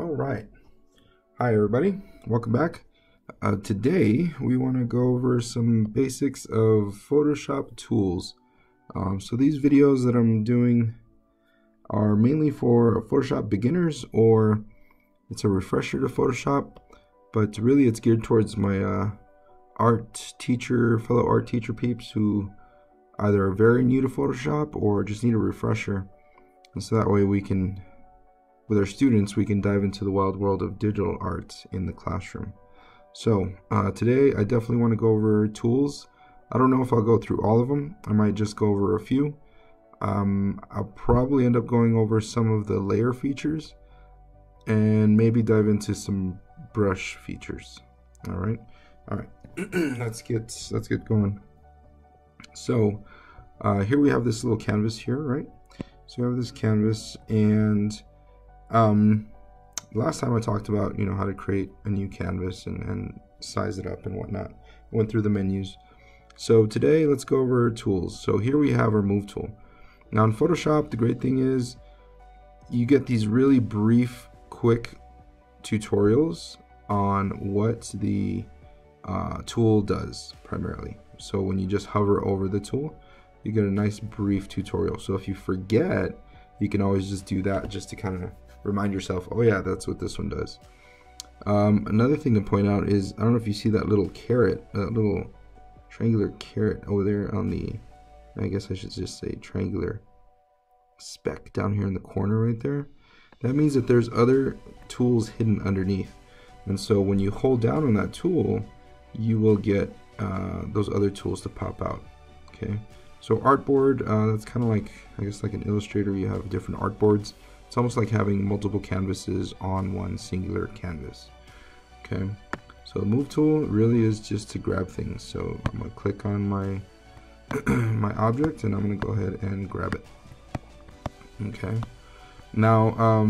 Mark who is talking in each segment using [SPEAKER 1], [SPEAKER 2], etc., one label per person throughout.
[SPEAKER 1] All right. Hi, everybody. Welcome back. Today, we want to go over some basics of Photoshop tools. So these videos that I'm doing are mainly for Photoshop beginners, or it's a refresher to Photoshop, but really it's geared towards my fellow art teacher peeps who either are very new to Photoshop or just need a refresher. And so that way we can, with our students, we can dive into the wild world of digital art in the classroom. So today I definitely want to go over tools. I don't know if I'll go through all of them. I might just go over a few. I'll probably end up going over some of the layer features and maybe dive into some brush features. All right. let's get going. So here we have this little canvas here, right? So we have this canvas, and last time I talked about how to create a new canvas and size it up and whatnot. I went through the menus. So today let's go over tools. So here we have our move tool. Now in Photoshop, the great thing is you get these really brief, quick tutorials on what the tool does primarily. So when you just hover over the tool, you get a nice brief tutorial. So if you forget, you can always just do that just to kind of remind yourself, oh yeah, that's what this one does. Another thing to point out is, I don't know if you see that little caret, that little triangular caret over there on the, I guess I should just say triangular speck down here in the corner right there. That means that there's other tools hidden underneath. And so when you hold down on that tool, you will get those other tools to pop out. Okay. So artboard, that's kind of like, I guess like an Illustrator, you have different artboards. It's almost like having multiple canvases on one singular canvas. Okay, so the move tool really is just to grab things. So I'm gonna click on my my object and I'm gonna go ahead and grab it. Okay, now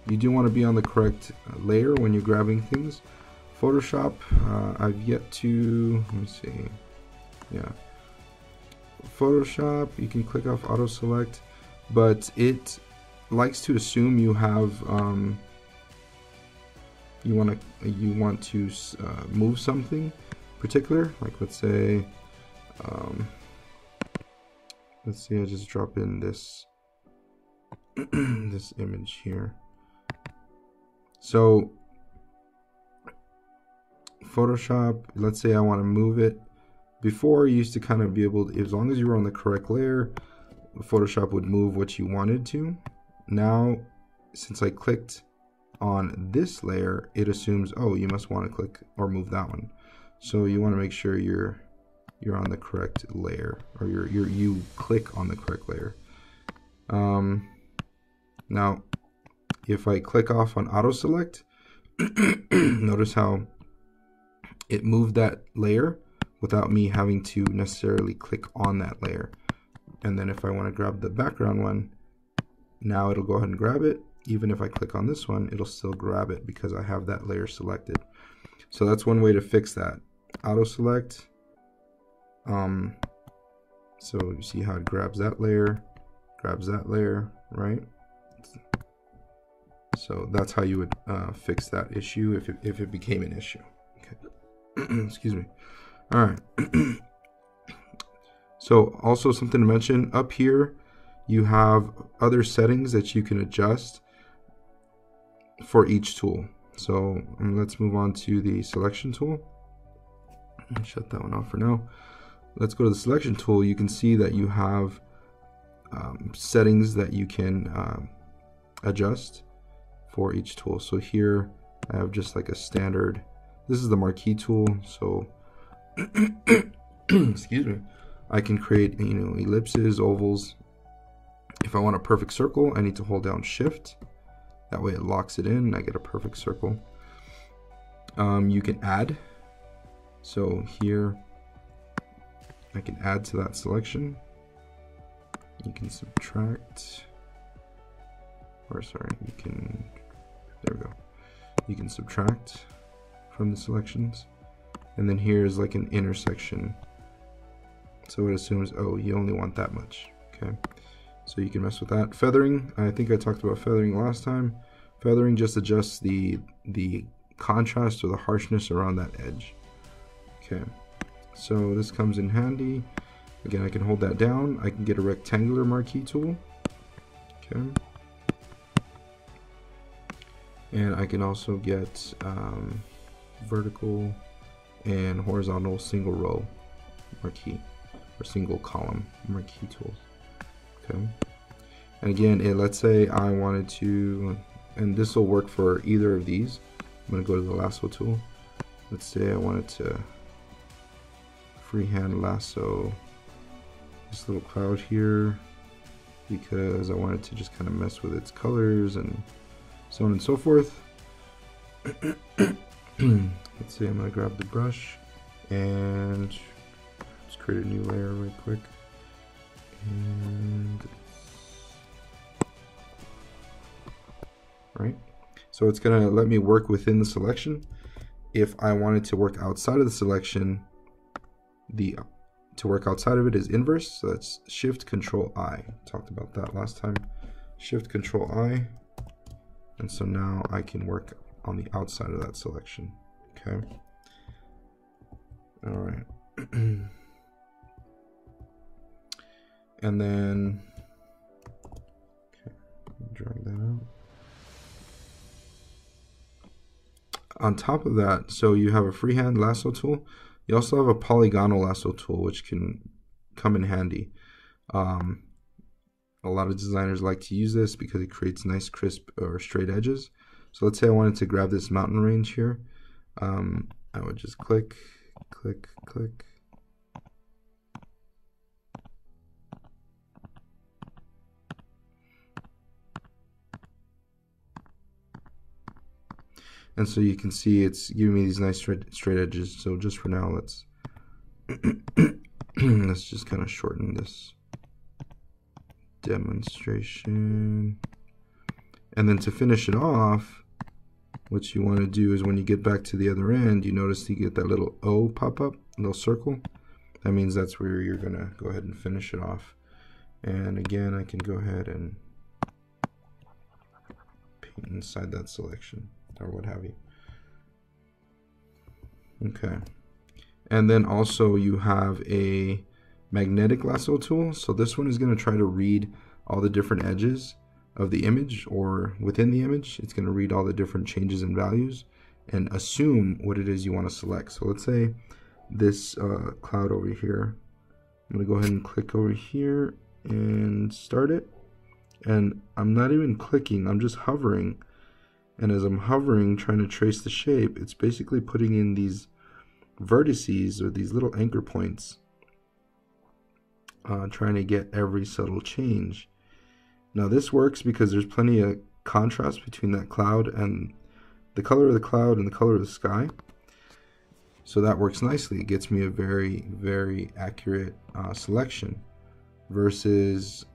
[SPEAKER 1] you do want to be on the correct layer when you're grabbing things. Photoshop, I've yet to, let me see, yeah. Photoshop, you can click off auto select, but it likes to assume you have you want to move something particular, like let's say I just drop in this this image here. So Photoshop, let's say I want to move it. Before, you used to kind of be able to, as long as you were on the correct layer, Photoshop would move what you wanted to. Now, since I clicked on this layer, it assumes, oh, you must want to click or move that one. So you want to make sure you're on the correct layer, or you click on the correct layer. Now, if I click off on auto select, notice how it moved that layer without me having to necessarily click on that layer. And then if I want to grab the background one, now it'll go ahead and grab it. Even if I click on this one, it'll still grab it because I have that layer selected. So that's one way to fix that. Auto select. So you see how it grabs that layer, right? So that's how you would fix that issue if it became an issue. Okay. Excuse me. All right. So also something to mention, up here you have other settings that you can adjust for each tool. So let's move on to the selection tool. Shut that one off for now. Let's go to the selection tool. You can see that you have settings that you can adjust for each tool. So here I have just like a standard, this is the marquee tool. So excuse me, I can create ellipses, ovals. If I want a perfect circle, I need to hold down shift, that way it locks it in and I get a perfect circle. You can add, so here I can add to that selection. You can subtract, or sorry, you can, there we go, you can subtract from the selections. And then here is like an intersection. So it assumes, oh, you only want that much. Okay. So you can mess with that. Feathering, I think I talked about feathering last time. Feathering just adjusts the contrast or the harshness around that edge. Okay, so this comes in handy. Again, I can hold that down. I can get a rectangular marquee tool. Okay. And I can also get vertical and horizontal single row marquee or single column marquee tools. Okay. And again, let's say I wanted to, and this will work for either of these. I'm going to go to the lasso tool. Let's say I wanted to freehand lasso this little cloud here because I wanted to just kind of mess with its colors and so on and so forth. Let's see, I'm going to grab the brush and just create a new layer right quick. And right, so it's going to let me work within the selection. If I wanted to work outside of the selection, to work outside of it is inverse, so that's Shift Control I. Talked about that last time. Shift Control I, and so now I can work on the outside of that selection. Okay. All right. And then, okay, drag that out. On top of that, so you have a freehand lasso tool. You also have a polygonal lasso tool, which can come in handy. A lot of designers like to use this because it creates nice crisp or straight edges. So let's say I wanted to grab this mountain range here. I would just click, click, click. And so you can see it's giving me these nice straight edges. So just for now, let's let's just kind of shorten this demonstration. And then to finish it off, what you want to do is when you get back to the other end, you notice you get that little O pop up, little circle. That means that's where you're gonna go ahead and finish it off. And again, I can go ahead and paint inside that selection, or what have you. Okay, and then also you have a magnetic lasso tool. So this one is going to try to read all the different edges of the image, or within the image. It's going to read all the different changes in values and assume what it is you want to select. So let's say this cloud over here. I'm going to go ahead and click over here and start it. And I'm not even clicking, I'm just hovering. And as I'm hovering, trying to trace the shape, it's basically putting in these vertices or these little anchor points, trying to get every subtle change. Now this works because there's plenty of contrast between that cloud and the color of the cloud and the color of the sky. So that works nicely. It gets me a very, very accurate selection. Versus,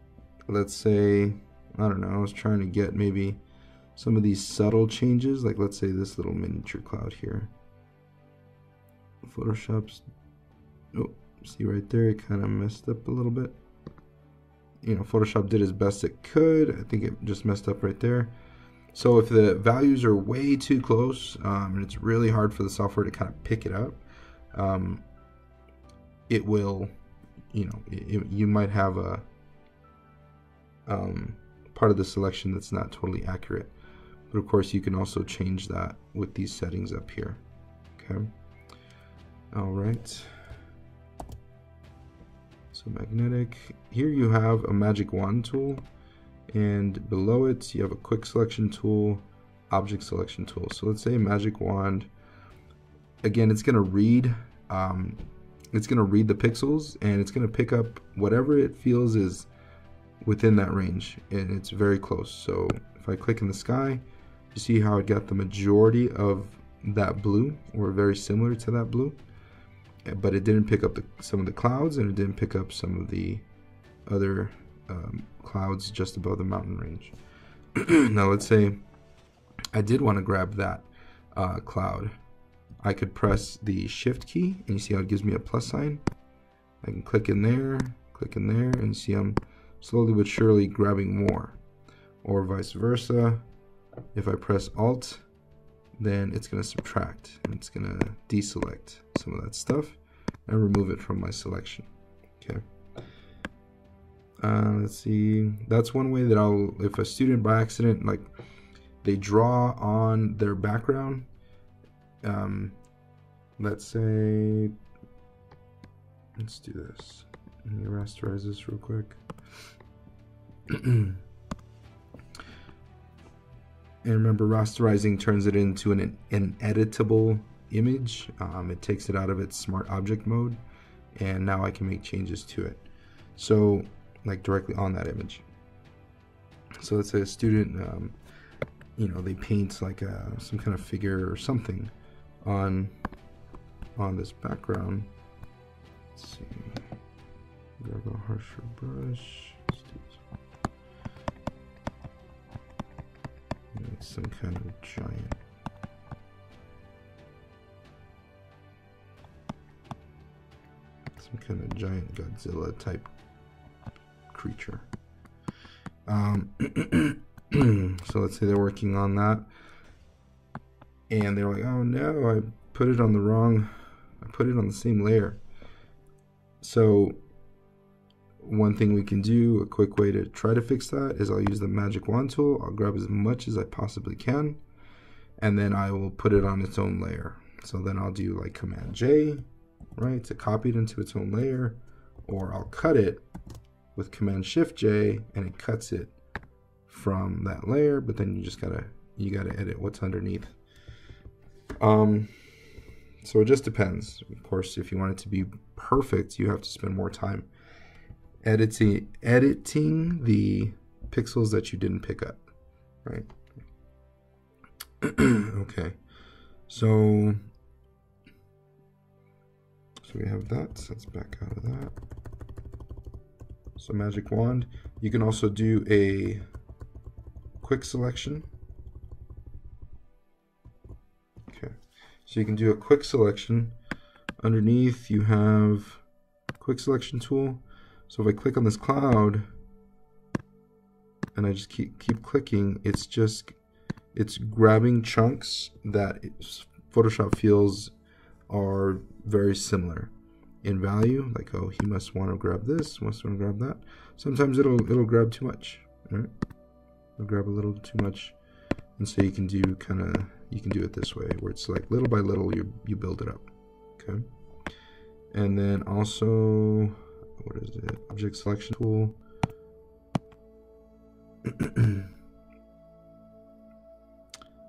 [SPEAKER 1] let's say, I don't know, I was trying to get maybe some of these subtle changes, like let's say this little miniature cloud here. Photoshop's, oh, see right there, it kind of messed up a little bit. You know, Photoshop did as best it could. I think it just messed up right there. So if the values are way too close, and it's really hard for the software to kind of pick it up, it will, you know, you might have a part of the selection that's not totally accurate. But of course, you can also change that with these settings up here. Okay. All right. So magnetic. Here you have a magic wand tool, and below it you have a quick selection tool, object selection tool. So let's say magic wand. Again, it's going to read. It's going to read the pixels, and it's going to pick up whatever it feels is within that range, and it's very close. So if I click in the sky, you see how it got the majority of that blue, or very similar to that blue, but it didn't pick up some of the clouds, and it didn't pick up some of the other clouds just above the mountain range. Now let's say I did want to grab that cloud. I could press the shift key, and you see how it gives me a plus sign. I can click in there, and you see I'm slowly but surely grabbing more, or vice versa. If I press Alt, then it's going to subtract, and it's going to deselect some of that stuff and remove it from my selection. Okay. Let's see. That's one way that if a student by accident, like they draw on their background, let's say, let's do this. Let me rasterize this real quick. And remember, rasterizing turns it into an editable image. It takes it out of its smart object mode, and now I can make changes to it. So, like directly on that image. So let's say a student, you know, they paint like some kind of figure or something on this background. Let's see. Grab a harsher brush. Make some kind of giant. Some kind of giant Godzilla type creature. So let's say they're working on that, and they're like, oh no, I put it on the same layer. So one thing we can do, a quick way to try to fix that, is I'll use the magic wand tool. I'll grab as much as I possibly can, and then I will put it on its own layer. So then I'll do like Command J, right, to copy it into its own layer, or I'll cut it with Command Shift J, and it cuts it from that layer. But then you gotta edit what's underneath. So it just depends. Of course, if you want it to be perfect, you have to spend more time editing the pixels that you didn't pick up, right? Okay, so we have that. So let's back out of that. So magic wand. You can also do a quick selection. Okay, so you can do a quick selection. Underneath you have quick selection tool. So if I click on this cloud and I just keep clicking, it's grabbing chunks that Photoshop feels are very similar in value. Like, oh, he must want to grab this, must want to grab that. Sometimes it'll grab too much, right? It'll grab a little too much, and so you can do it this way, where it's like little by little you build it up. Okay, and then also, what is it? Object selection tool.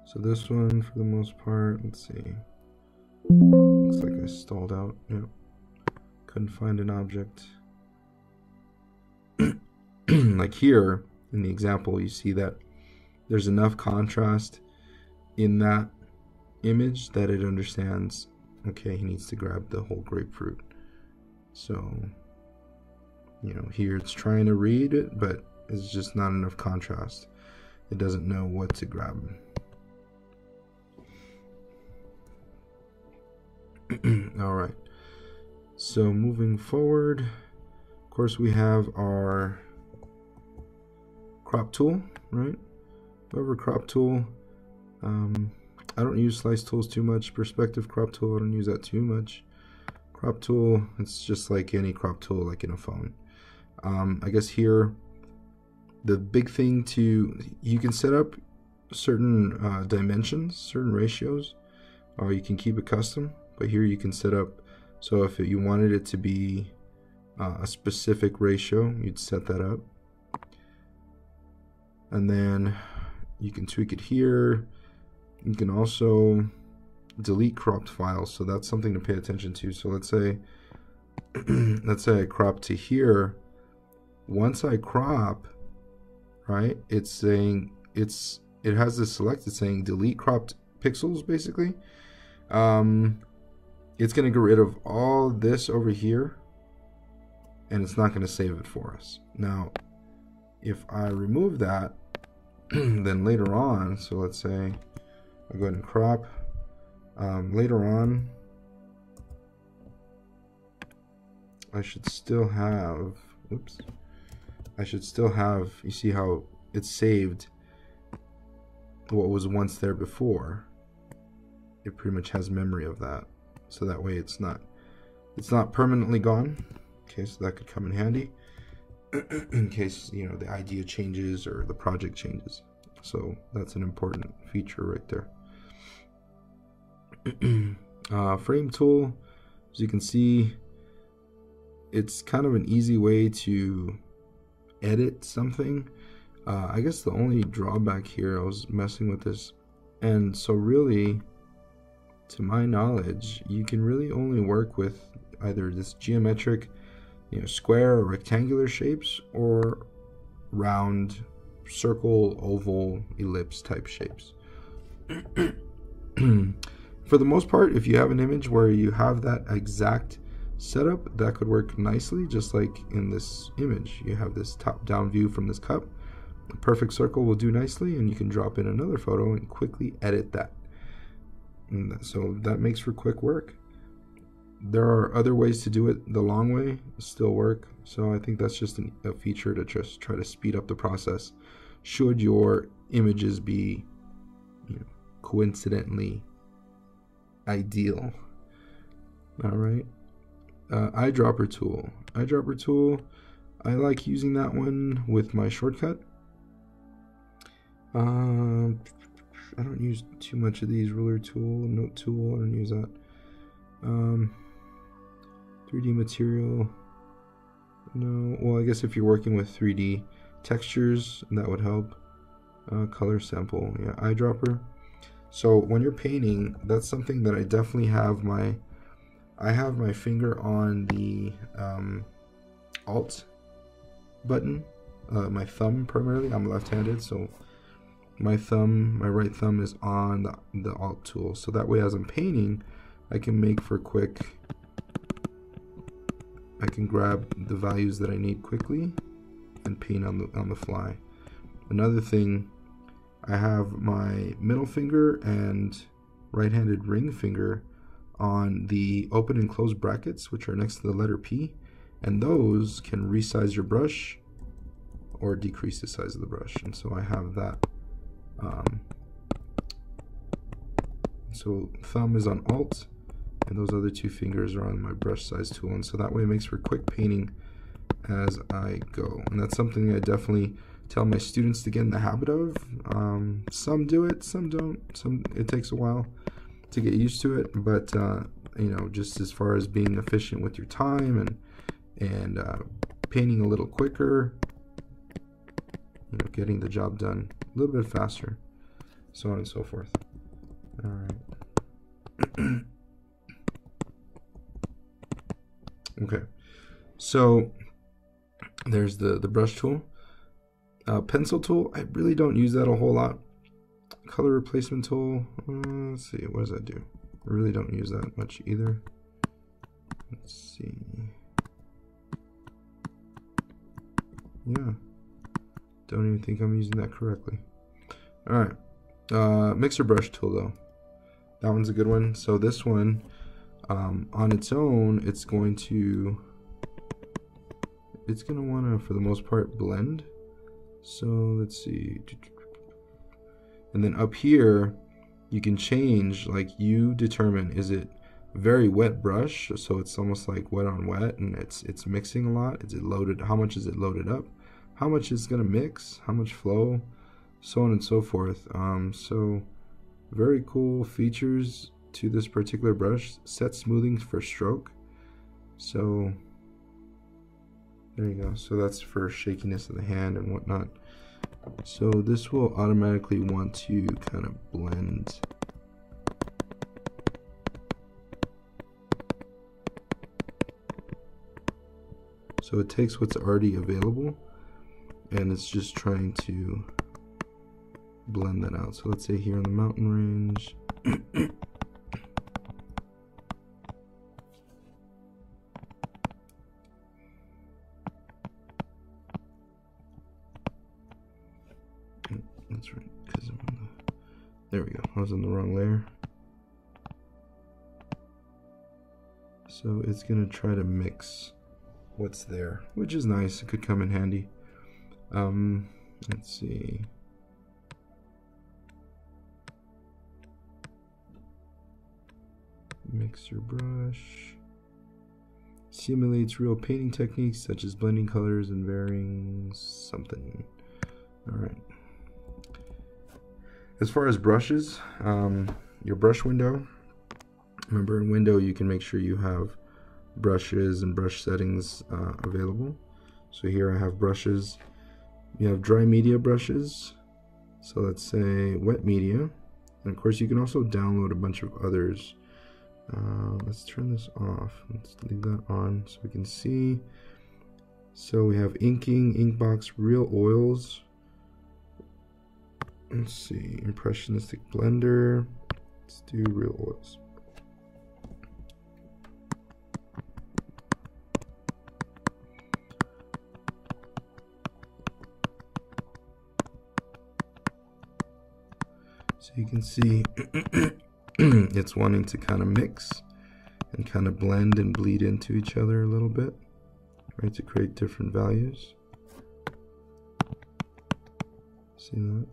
[SPEAKER 1] So this one, for the most part, let's see. Looks like I stalled out. Yep. Couldn't find an object. Like here in the example, you see that there's enough contrast in that image that it understands, okay, he needs to grab the whole grapefruit. So, you know, here it's trying to read it, but it's just not enough contrast. It doesn't know what to grab. All right. So moving forward, of course, we have our crop tool, right? Over crop tool. I don't use slice tools too much. Perspective crop tool, I don't use that too much. Crop tool, it's just like any crop tool, like in a phone. I guess here, the big thing you can set up certain dimensions, certain ratios, or you can keep it custom. But here you can set up, so if you wanted it to be a specific ratio, you'd set that up. And then you can tweak it here. You can also delete cropped files, so that's something to pay attention to. So let's say I crop to here. Once I crop, right, it's saying it has this selected saying delete cropped pixels, basically. It's going to get rid of all this over here, and it's not going to save it for us. Now, if I remove that, then later on, so let's say I go ahead and crop, later on, I should still have, you see how it's saved what was once there before, it pretty much has memory of that. So that way it's not permanently gone. Okay, so that could come in handy in case, you know, the idea changes or the project changes. So that's an important feature right there. Frame tool, as you can see, it's kind of an easy way to edit something. I guess the only drawback here, I was messing with this, and so really, to my knowledge, you can really only work with either this geometric, you know, square or rectangular shapes, or round, circle, oval, ellipse type shapes. For the most part, if you have an image where you have that exact setup, that could work nicely, just like in this image. You have this top-down view from this cup. A perfect circle will do nicely, and you can drop in another photo and quickly edit that. And so that makes for quick work. There are other ways to do it the long way, still work. So I think that's just a feature to just try to speed up the process, should your images be, you know, coincidentally ideal. All right. Eyedropper tool. Eyedropper tool, I like using that one with my shortcut. I don't use too much of these. Ruler tool, note tool, I don't use that. 3D material, no. Well, I guess if you're working with 3D textures, that would help. Color sample, yeah. Eyedropper. So when you're painting, that's something that I definitely have my finger on the Alt button, my thumb primarily. I'm left-handed, so my right thumb is on the Alt tool. So that way, as I'm painting, I can make for quick. I can grab the values that I need quickly and paint on the fly. Another thing, I have my middle finger and right-handed ring finger on the open and close brackets, which are next to the letter P, and those can resize your brush or decrease the size of the brush. And so I have that. So thumb is on Alt, and those other two fingers are on my brush size tool, and so that way it makes for quick painting as I go. And that's something I definitely tell my students to get in the habit of. Some do it, some don't. It takes a while to get used to it, but you know, just as far as being efficient with your time and painting a little quicker, you know, getting the job done a little bit faster, so on and so forth. All right. Okay, so there's the brush tool. Pencil tool, I really don't use that a whole lot. Color replacement tool, let's see, what does that do? I really don't use that much either. Let's see. Yeah, don't even think I'm using that correctly. All right, mixer brush tool though. That one's a good one. So this one, on its own, it's going to want to, for the most part, blend. So let's see. And then up here, you can change, like you determine, is it very wet brush, so it's almost like wet on wet, and it's mixing a lot. Is it loaded? How much is it loaded up? How much is gonna mix? How much flow? So on and so forth. So very cool features to this particular brush. Set smoothing for stroke. So there you go. So that's for shakiness of the hand and whatnot. So this will automatically want to kind of blend. So it takes what's already available and it's just trying to blend that out. So let's say here in the mountain range. That's right, because I'm on the, there we go, I was on the wrong layer. So it's gonna try to mix what's there, which is nice. It could come in handy. Let's see. Mix your brush. Simulates real painting techniques such as blending colors and varying something. Alright. As far as brushes, your brush window. Remember, in window you can make sure you have brushes and brush settings available. So here I have brushes. You have dry media brushes. So let's say wet media. And of course you can also download a bunch of others. Let's turn this off. Let's leave that on so we can see. So we have inking, Inkbox, real oils. Let's see, impressionistic blender. Let's do real oils. So you can see it's wanting to kind of mix and kind of blend and bleed into each other a little bit, right, to create different values. See that?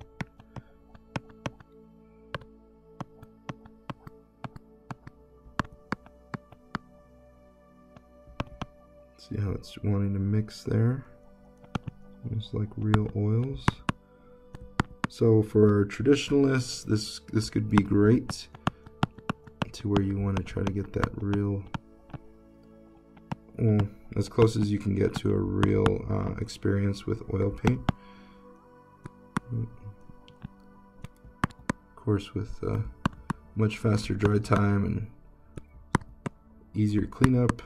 [SPEAKER 1] See how it's wanting to mix there, almost like real oils. So for traditionalists, this could be great to where you want to try to get that real, well, as close as you can get to a real experience with oil paint. Of course, with much faster dry time and easier cleanup,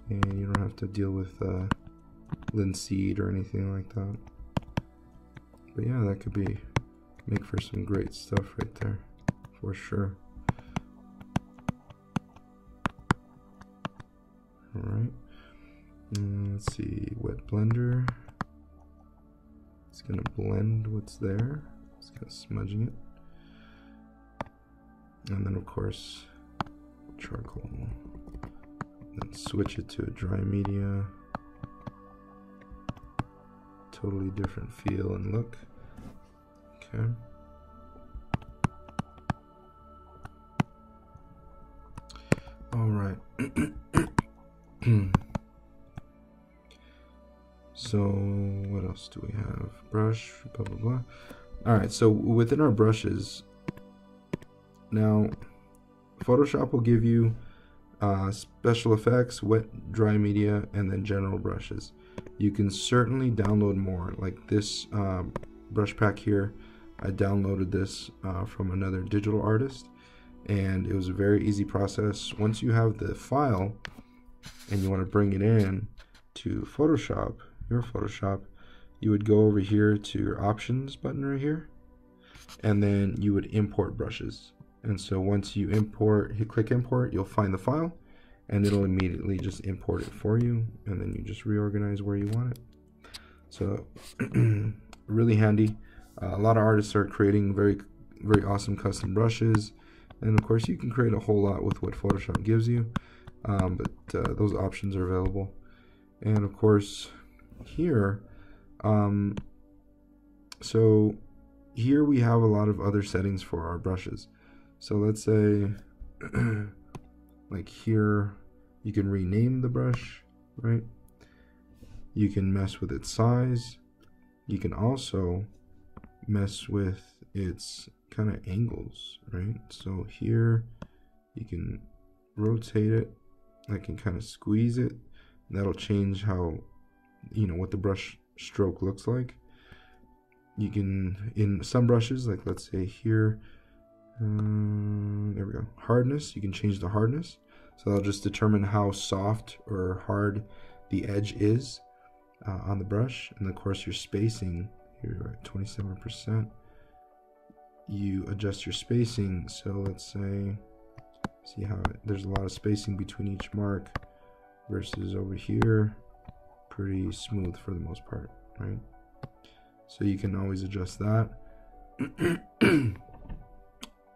[SPEAKER 1] and you don't have to deal with linseed or anything like that. But yeah, that could make for some great stuff right there, for sure. Alright, let's see, wet blender. It's gonna blend what's there. It's kind of smudging it. And then of course, charcoal. Then switch it to a dry media. Totally different feel and look. Okay. All right. So what else do we have? Brush, blah blah blah. All right. So within our brushes, now Photoshop will give you special effects, wet, dry media, and then general brushes. You can certainly download more, like this brush pack here. I downloaded this from another digital artist, and it was a very easy process. Once you have the file and you want to bring it in to Photoshop, your Photoshop, you would go over here to your options button right here, and then you would import brushes. And so once you import, click import, you'll find the file, and it'll immediately just import it for you, and then you just reorganize where you want it. So really handy. A lot of artists are creating very awesome custom brushes, and of course you can create a whole lot with what Photoshop gives you, but those options are available. And of course here, so here we have a lot of other settings for our brushes. So let's say like here, you can rename the brush, right? You can mess with its size. You can also mess with its kind of angles, right? So here you can rotate it. I can kind of squeeze it. That'll change how, you know, what the brush stroke looks like. You can, in some brushes, like let's say here, there we go, hardness, you can change the hardness. So that'll just determine how soft or hard the edge is on the brush. And of course your spacing, here we're at 27%. You adjust your spacing, so let's say, see how there's a lot of spacing between each mark versus over here, pretty smooth for the most part, right? So you can always adjust that.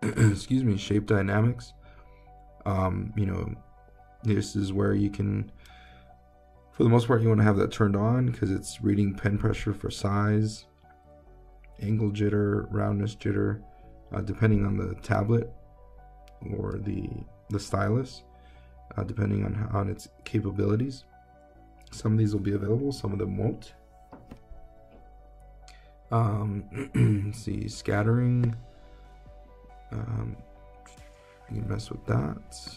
[SPEAKER 1] Excuse me, shape dynamics. You know, this is where you can, for the most part, you want to have that turned on because it's reading pen pressure for size, angle jitter, roundness jitter, depending on the tablet or the the stylus, depending on its capabilities. Some of these will be available, some of them won't. Let's see, scattering. You can mess with that,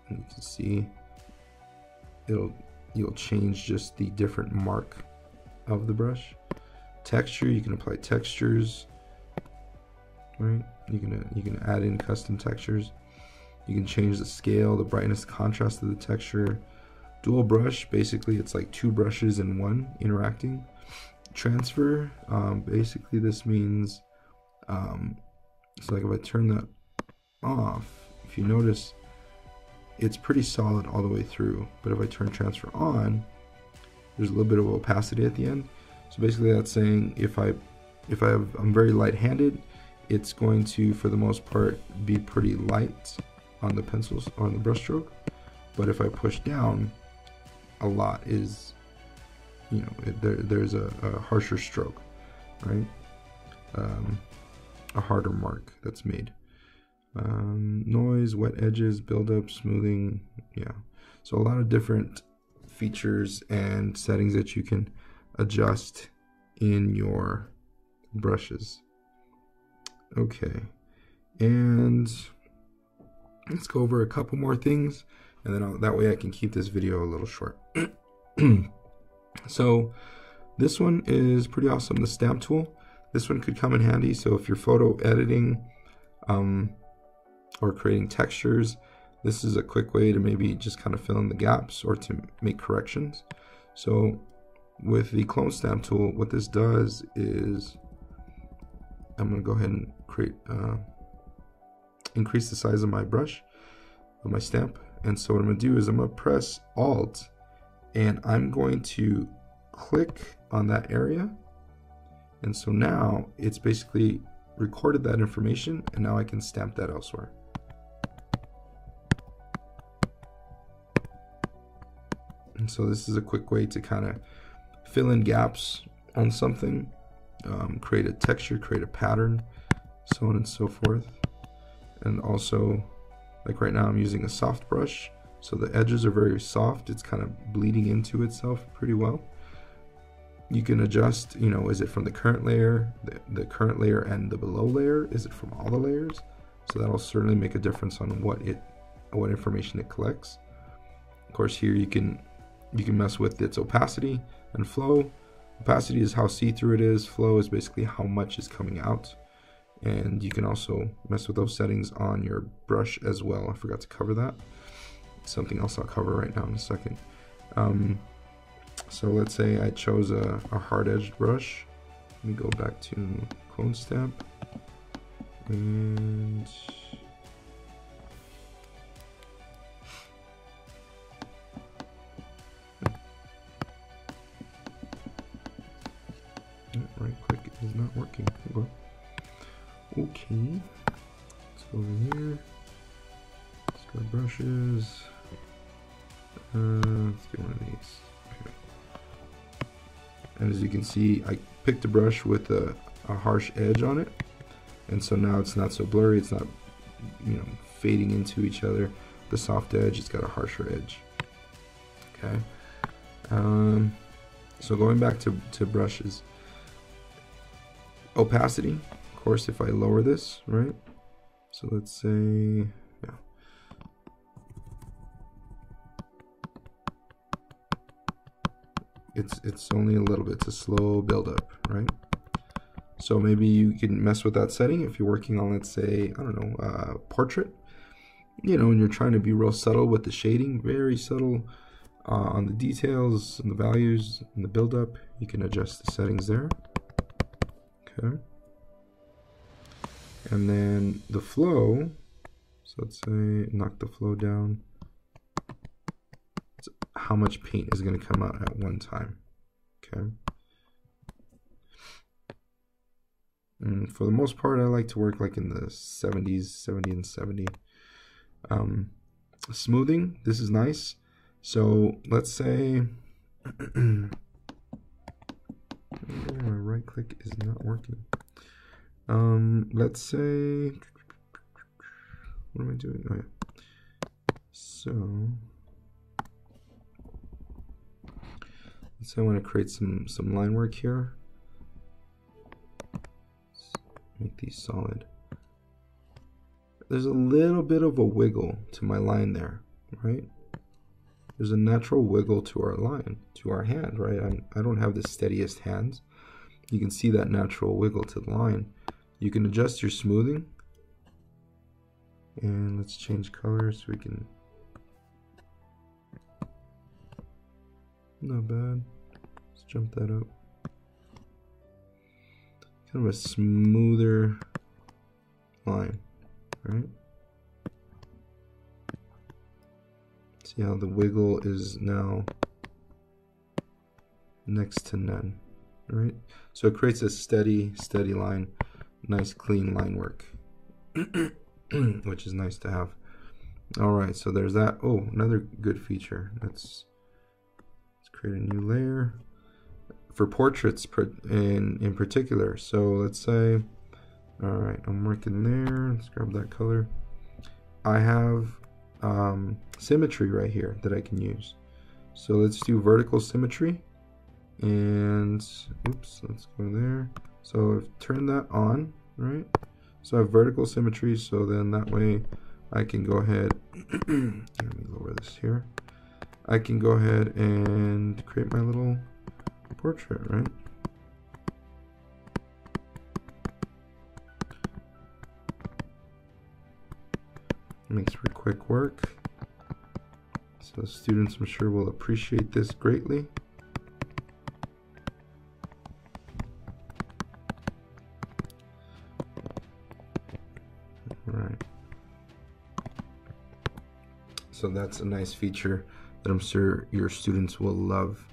[SPEAKER 1] and you can see you'll change just the different mark of the brush. Texture, you can apply textures, right? You can add in custom textures. You can change the scale, the brightness, contrast of the texture. Dual brush, basically it's like two brushes in one interacting. Transfer, basically this means, so like if I turn that off, if you notice, it's pretty solid all the way through, but if I turn transfer on, there's a little bit of opacity at the end. So basically that's saying I'm very light-handed, it's going to, for the most part, be pretty light on the pencils, on the brush stroke. But if I push down, a lot is, you know, there's a harsher stroke, right? A harder mark that's made. Noise, wet edges, buildup, smoothing, yeah. So a lot of different features and settings that you can adjust in your brushes. Okay, and let's go over a couple more things, and then that way I can keep this video a little short. So this one is pretty awesome, the stamp tool. This one could come in handy, so if you're photo editing or creating textures, this is a quick way to maybe just kind of fill in the gaps or to make corrections. So with the clone stamp tool, what this does is, I'm going to go ahead and create, increase the size of my brush, of my stamp. And so what I'm going to do is I'm going to press Alt, and I'm going to click on that area. And so now it's basically recorded that information, and now I can stamp that elsewhere. And so this is a quick way to kind of fill in gaps on something, create a texture, create a pattern, so on and so forth. And also, like right now I'm using a soft brush, so the edges are very soft, it's kind of bleeding into itself pretty well. You can adjust, you know, is it from the current layer, the current layer and the below layer? Is it from all the layers? So that'll certainly make a difference on what information it collects. Of course, here you can mess with its opacity and flow. Opacity is how see-through it is. Flow is basically how much is coming out. And you can also mess with those settings on your brush as well. I forgot to cover that. Something else I'll cover right now in a second. So let's say I chose a hard-edged brush. Let me go back to clone stamp. And right click is not working. Okay, let's go over here. Let's go to brushes. Let's get one of these. Okay. And as you can see, I picked a brush with a harsh edge on it, and so now it's not so blurry. It's not, you know, fading into each other. The soft edge, it's got a harsher edge. Okay. So going back to brushes. Opacity, of course, if I lower this, right? So let's say, yeah. It's only a little bit, it's a slow build up, right? So maybe you can mess with that setting if you're working on, let's say, I don't know, portrait, you know, and you're trying to be real subtle with the shading, very subtle on the details and the values and the build up. You can adjust the settings there. Okay. And then the flow, so let's say knock the flow down. It's how much paint is going to come out at one time. Okay. And for the most part, I like to work like in the 70s, 70 and 70. Smoothing, this is nice. So let's say my right click is not working. Let's say, what am I doing? Oh, yeah. So let's say I want to create some line work here. Let's make these solid. There's a little bit of a wiggle to my line there, right? There's a natural wiggle to our line, to our hand, right? I don't have the steadiest hands. You can see that natural wiggle to the line. You can adjust your smoothing. And let's change colors so we can... Not bad. Let's jump that up. Kind of a smoother line, right? See how the wiggle is now next to none, right? So it creates a steady line, nice clean line work, which is nice to have. All right, so there's that. Oh, another good feature. Let's create a new layer for portraits in particular. So let's say, all right, I'm working there. Let's grab that color. I have symmetry right here that I can use. So let's do vertical symmetry, and oops, let's go there. So I've turned that on, right? So I have vertical symmetry, so then that way I can go ahead, let me lower this here. I can go ahead and create my little portrait, right? Makes for quick work. So students, I'm sure, will appreciate this greatly. All right. So that's a nice feature that I'm sure your students will love.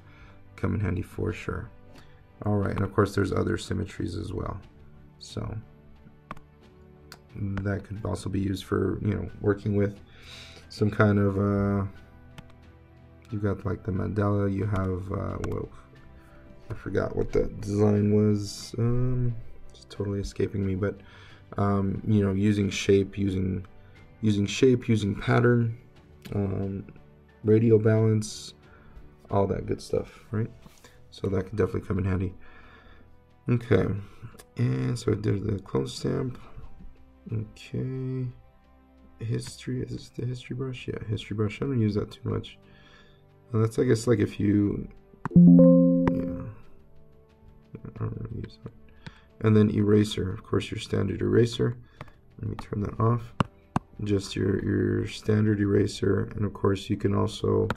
[SPEAKER 1] Come in handy for sure. All right, and of course there's other symmetries as well. So that could also be used for, you know, working with some kind of you've got like the mandala, you have well, I forgot what that design was, it's totally escaping me, but you know, using shape, using pattern, radial balance, all that good stuff, right? So that could definitely come in handy. Okay, and so I did the clone stamp. Okay, history, is this the history brush? Yeah, history brush. I don't use that too much. That's, I guess, like if you, yeah, I don't really use that. And then eraser, of course, your standard eraser. Let me turn that off. Just your standard eraser, and of course you can also,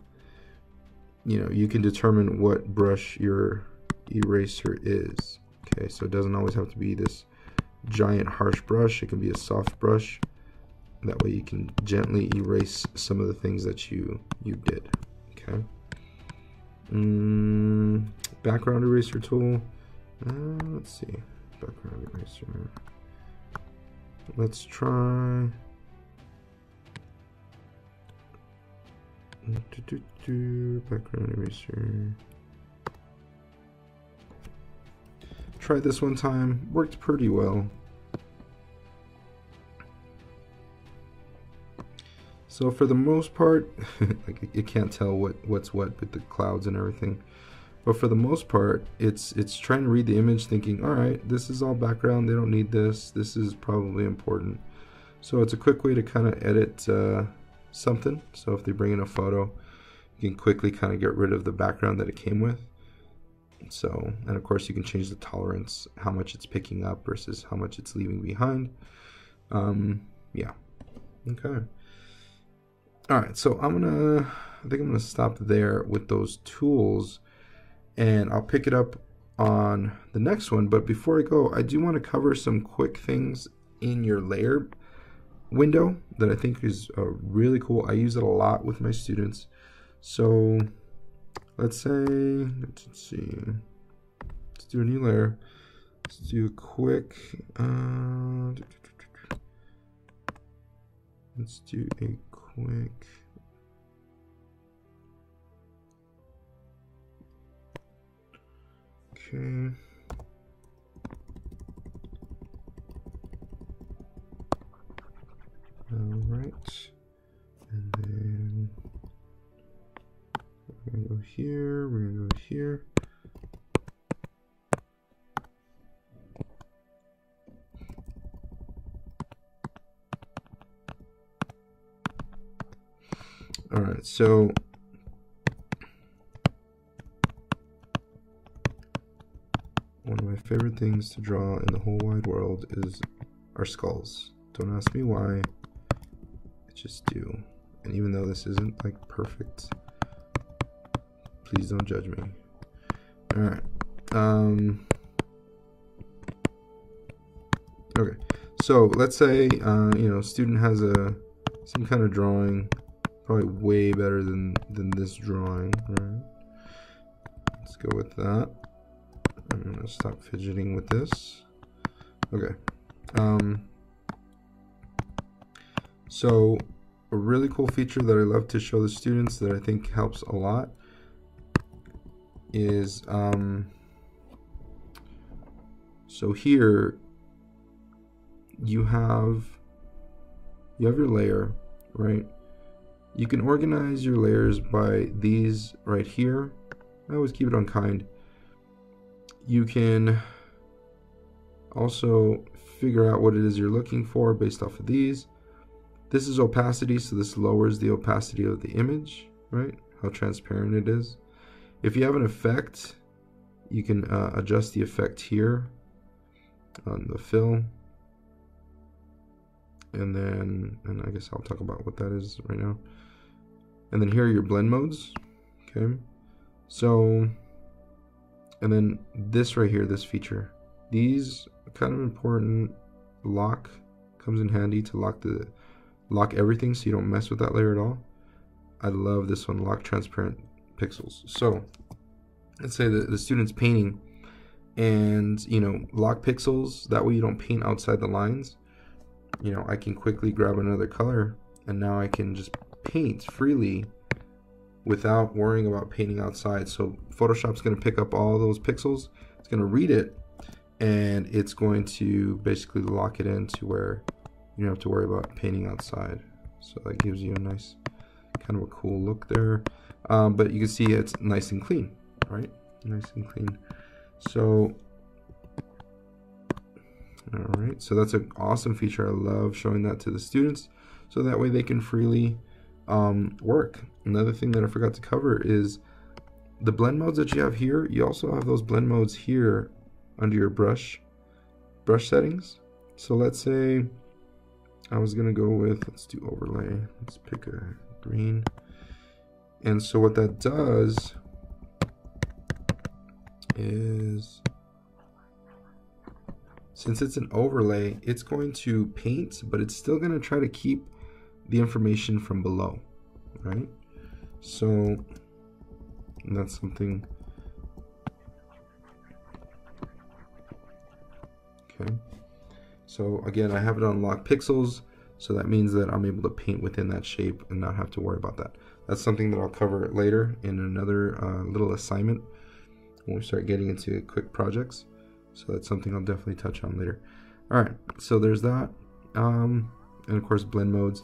[SPEAKER 1] you know, you can determine what brush your eraser is. Okay, so it doesn't always have to be this giant harsh brush. It can be a soft brush. That way you can gently erase some of the things that you did. Okay. Background eraser tool. Let's see. Background eraser. Let's try. Background eraser. Tried this one time, worked pretty well. So for the most part, like you can't tell what's what with the clouds and everything. But for the most part, it's trying to read the image, thinking, all right, this is all background. They don't need this. This is probably important. So it's a quick way to kind of edit something. So if they bring in a photo, you can quickly kind of get rid of the background that it came with. So, and of course you can change the tolerance, how much it's picking up versus how much it's leaving behind. Yeah. Okay. All right, so I think I'm gonna stop there with those tools, and I'll pick it up on the next one. But before I go, I do want to cover some quick things in your layer window that I think is really cool. I use it a lot with my students. So let's say, let's see, let's do a new layer. Let's do a quick, let's do a quick, okay. All right, and then here, we're gonna go here. All right, so one of my favorite things to draw in the whole wide world is our skulls. Don't ask me why, I just do. And even though this isn't like perfect, please don't judge me. All right. Okay. So let's say you know, student has some kind of drawing, probably way better than this drawing. Right? Let's go with that. I'm gonna stop fidgeting with this. Okay. So a really cool feature that I love to show the students that I think helps a lot is so here you have your layer, right? You can organize your layers by these right here. I always keep it on kind. You can also figure out what it is you're looking for based off of these. This is opacity, so this lowers the opacity of the image, right? How transparent it is. If you have an effect, you can adjust the effect here on the fill. And I guess I'll talk about what that is right now. And then here are your blend modes, okay? So, and then this right here, this feature. These are kind of important. Lock comes in handy to lock everything so you don't mess with that layer at all. I love this one, lock transparent pixels. So let's say that the student's painting and, you know, lock pixels, that way you don't paint outside the lines. You know, I can quickly grab another color and now I can just paint freely without worrying about painting outside. So Photoshop's going to pick up all those pixels, it's going to read it, and it's going to basically lock it in to where you don't have to worry about painting outside. So that gives you a nice, kind of a cool look there. But you can see it's nice and clean, right? Nice and clean. So, all right. So that's an awesome feature. I love showing that to the students, so that way they can freely work. Another thing that I forgot to cover is the blend modes that you have here. You also have those blend modes here under your brush settings. So let's say I was gonna go with, let's do overlay. Let's pick a green. And so what that does is, since it's an overlay, it's going to paint, but it's still gonna try to keep the information from below, right? So that's something. Okay. So again, I have it on lock pixels, so that means that I'm able to paint within that shape and not have to worry about that. That's something that I'll cover later in another little assignment when we start getting into quick projects. So that's something I'll definitely touch on later. All right, so there's that. And of course, blend modes.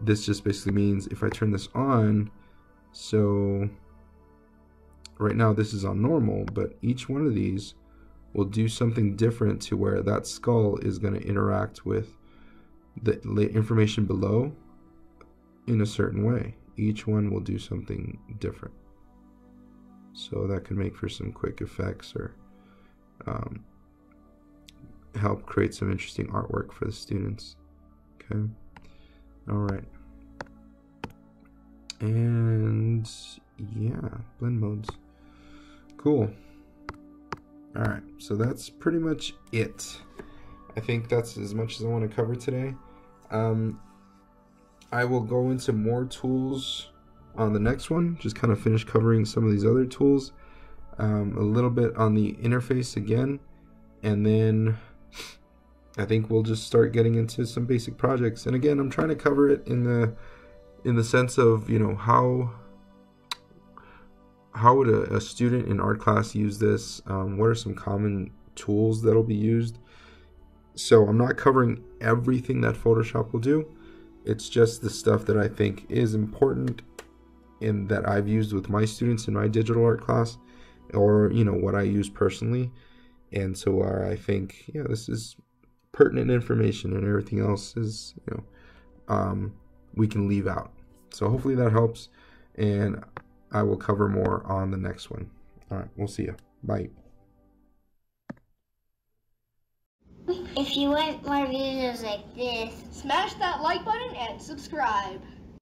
[SPEAKER 1] This just basically means if I turn this on, so right now this is on normal, but each one of these will do something different to where that skull is going to interact with the information below in a certain way. Each one will do something different. So that could make for some quick effects or help create some interesting artwork for the students. Okay. All right. And yeah, blend modes. Cool. All right, so that's pretty much it. I think that's as much as I want to cover today. I will go into more tools on the next one, just kind of finish covering some of these other tools, a little bit on the interface again, and then I think we'll just start getting into some basic projects. And again, I'm trying to cover it in the sense of, you know, how would a student in art class use this? What are some common tools that'll be used? So I'm not covering everything that Photoshop will do. It's just the stuff that I think is important in that I've used with my students in my digital art class, or what I use personally. And so I think this is pertinent information, and everything else is we can leave out. So hopefully that helps, and I will cover more on the next one. All right, we'll see you. Bye.
[SPEAKER 2] If you want more videos like this,
[SPEAKER 3] smash that like button and subscribe.